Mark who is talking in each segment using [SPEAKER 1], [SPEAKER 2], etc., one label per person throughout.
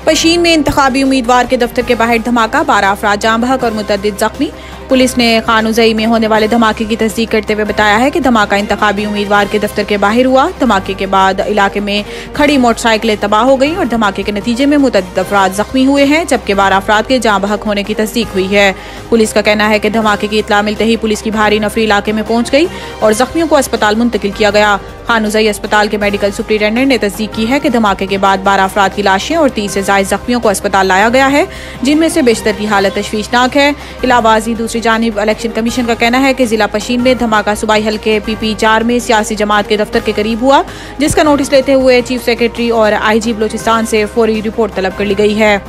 [SPEAKER 1] पशीन में इंतखाबी उम्मीदवार के दफ्तर के बाहर धमाका, 12 अफराद जाम बहक और मुतअद्दिद जख्मी। पुलिस ने कानूज़ई में होने वाले धमाके की तस्दीक करते हुए बताया है कि धमाका इंतखाबी उम्मीदवार के दफ्तर के बाहर हुआ। धमाके के बाद इलाके में खड़ी मोटरसाइकिलें तबाह हो गई और धमाके के नतीजे में मुतअद्दिद अफराद जख्मी हुए हैं, जबकि 12 अफराद के जाम बहक होने की तस्दीक हुई है। पुलिस का कहना है कि धमाके की इत्तला मिलते ही पुलिस की भारी नफरी इलाके में पहुंच गई और जख्मियों को अस्पताल मुंतकिल किया गया। कानूज़ई अस्पताल के मेडिकल सुपरिटेंडेंट ने तस्दीक की है कि धमाके के बाद 12 अफराद की लाशें और 30 से ज्यादा जख्मियों को अस्पताल लाया गया है, जिनमें से बेशतर की हालत तशवीशनाक है। इलाहाबादी दूसरी जानिब इलेक्शन कमीशन का कहना है कि जिला पशीन में धमाका सूबाई हल्के PP4 में सियासी जमात के दफ्तर के करीब हुआ, जिसका नोटिस लेते हुए चीफ सेक्रेटरी और IG बलोचिस्तान से फौरी रिपोर्ट तलब कर ली गई है।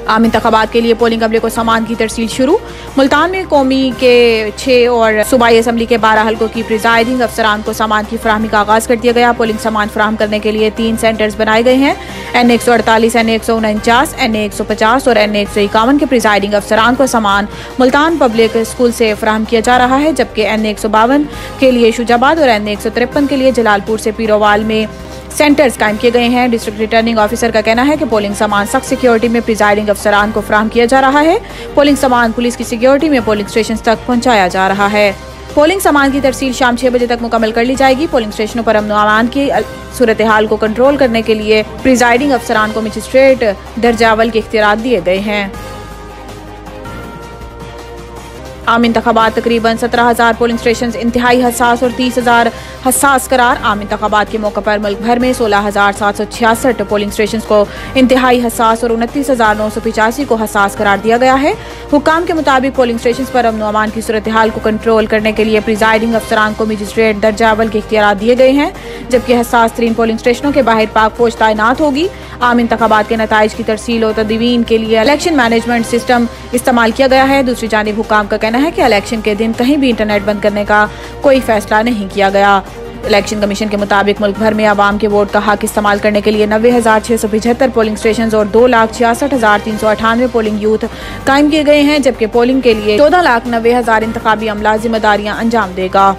[SPEAKER 1] आम इंतखाबात के लिए पोलिंग अमले को सामान की तरसील शुरू। मुल्तान में कौमी के 6 और सूबाई असम्बली के 12 हल्कों की प्रिजाइडिंग अफसरान को सामान की फराहमी का आगाज कर दिया गया। पोलिंग सामान फराहम करने के लिए 3 सेंटर्स बनाए गए हैं। NA148, NA149, NA150 और NA151 के प्रिजाइडिंग अफसरान को सामान मुल्तान पब्लिक स्कूल से फराहम किया जा रहा है, जबकि NA152 के लिए शुजाबाद और NA153 के लिए जलालपुर से पीरोवाल में सेंटर्स कायम किए गए हैं। डिस्ट्रिक्ट रिटर्निंग ऑफिसर का कहना है कि पोलिंग सामान सख्त सिक्योरिटी में प्रिजाइडिंग अफसरान को फराहम किया जा रहा है। पोलिंग सामान पुलिस की सिक्योरिटी में पोलिंग स्टेशन तक पहुंचाया जा रहा है। पोलिंग सामान की तरसील शाम 6 बजे तक मुकम्मल कर ली जाएगी। पोलिंग स्टेशनों पर अमन व अमान की सूरत हाल को कंट्रोल करने के लिए प्रिजाइडिंग अफसरान को मजिस्ट्रेट दर्जावल के इख्तियार दिए गए हैं। आम इंतखाबात तकरीबन 17,000 पोलिंग स्टेशन इंतहाई हसास और 30,000 हसास करार। आम इंतखाबात के मौके पर मुल्क भर में 16,766 पोलिंग स्टेशन को इंतहाई हसास और 29,985 को हसास करार दिया गया है। हुक्काम के मुताबिक पोलिंग स्टेशन पर अमन अमान की सूरत हाल को कंट्रोल करने के लिए प्रिजाइडिंग अफसरान को मजिस्ट्रेट दर्जावल के इख्तियार दिए गए हैं, जबकि हसास तरीन पोलिंग स्टेशनों के बाहर पाक फौज तैनात होगी। आम इंतखाबात के नताइज की तरसील और तदवीन के लिए इलेक्शन मैनेजमेंट सिस्टम इस्तेमाल किया गया है। दूसरी जानिब हुक्काम का कहना है कि इलेक्शन के दिन कहीं भी इंटरनेट बंद करने का कोई फैसला नहीं किया गया। इलेक्शन कमीशन के मुताबिक मुल्क भर में आवाम के वोट का हक इस्तेमाल करने के लिए 90,675 पोलिंग स्टेशन और 2,66,398 पोलिंग यूथ कायम किए गए हैं, जबकि पोलिंग के लिए 14,90,000 इंतखाबी अमला जिम्मेदारियां अंजाम देगा।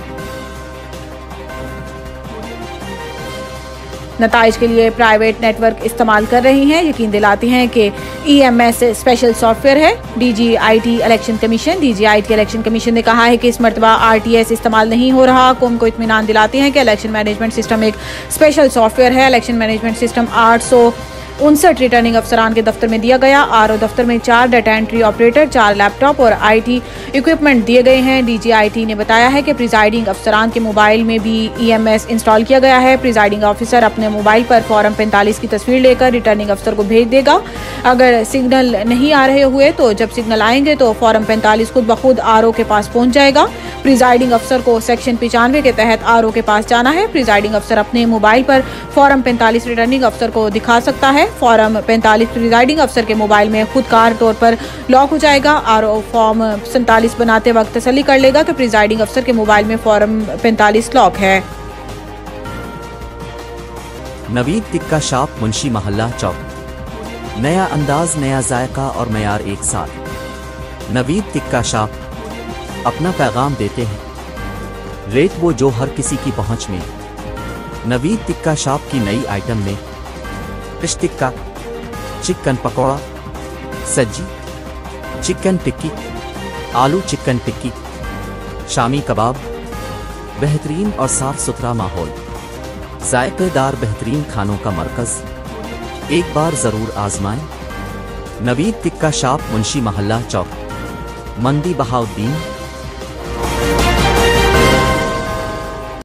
[SPEAKER 1] नताइज के लिए प्राइवेट नेटवर्क इस्तेमाल कर रही हैं, यकीन दिलाते हैं कि EMS स्पेशल सॉफ्टवेयर है। DGIT election commission election commission ने कहा है कि इस मरतबा RTS इस्तेमाल नहीं हो रहा। कौम को इत्मीनान दिलाते हैं कि इलेक्शन मैनेजमेंट सिस्टम एक स्पेशल सॉफ्टवेयर है। इलेक्शन मैनेजमेंट सिस्टम 859 रिटर्निंग अफसरान के दफ्तर में दिया गया। RO दफ्तर में 4 डाटा एंट्री ऑपरेटर, 4 लैपटॉप और IT इक्विपमेंट दिए गए हैं। DGIT ने बताया है कि प्रिजाइडिंग अफसरान के मोबाइल में भी EMS इंस्टॉल किया गया है। प्रिजाइडिंग ऑफिसर अपने मोबाइल पर फॉर्म 45 की तस्वीर लेकर रिटर्निंग अफसर को भेज देगा। अगर सिग्नल नहीं आ रहे हुए तो जब सिग्नल आएंगे तो फॉर्म 45 खुद ब खुद RO के पास पहुंच जाएगा। प्रिजाइडिंग अफसर को सेक्शन 95 के तहत RO के पास जाना है। प्रिजाइडिंग अफसर अपने मोबाइल पर फॉर्म 45 रिटर्निंग अफसर को दिखा सकता है। फॉर्म 45 प्रिजाइडिंग अफसर के मोबाइल में खुदकार तौर पर लॉक हो जाएगा। RO फॉर्म 47 बनाते वक्त तसल्ली कर लेगा कि प्रिजाइडिंग अफसर के मोबाइल में फॉर्म 45 लॉक है।
[SPEAKER 2] नवीद टिक्का शॉप मुंशी महल्ला चौक, नया अंदाज, नया जायका और मयार एक साथ। नवीद टिक्का शॉप अपना पैगाम देते हैं, रेट वो जो हर किसी की पहुंच में। नवीद टिक्का शॉप की नई आइटम में फिश टिक्का, चिकन पकौड़ा, सज्जी, चिकन टिक्की, आलू चिकन टिक्की, शामी कबाब, बेहतरीन और साफ सुथरा माहौल, जायकेदार बेहतरीन खानों का मरकज। एक बार जरूर आजमाएं। नवीद टिक्का शॉप मुंशी महल्ला चौक, मंदी बहाउद्दीन।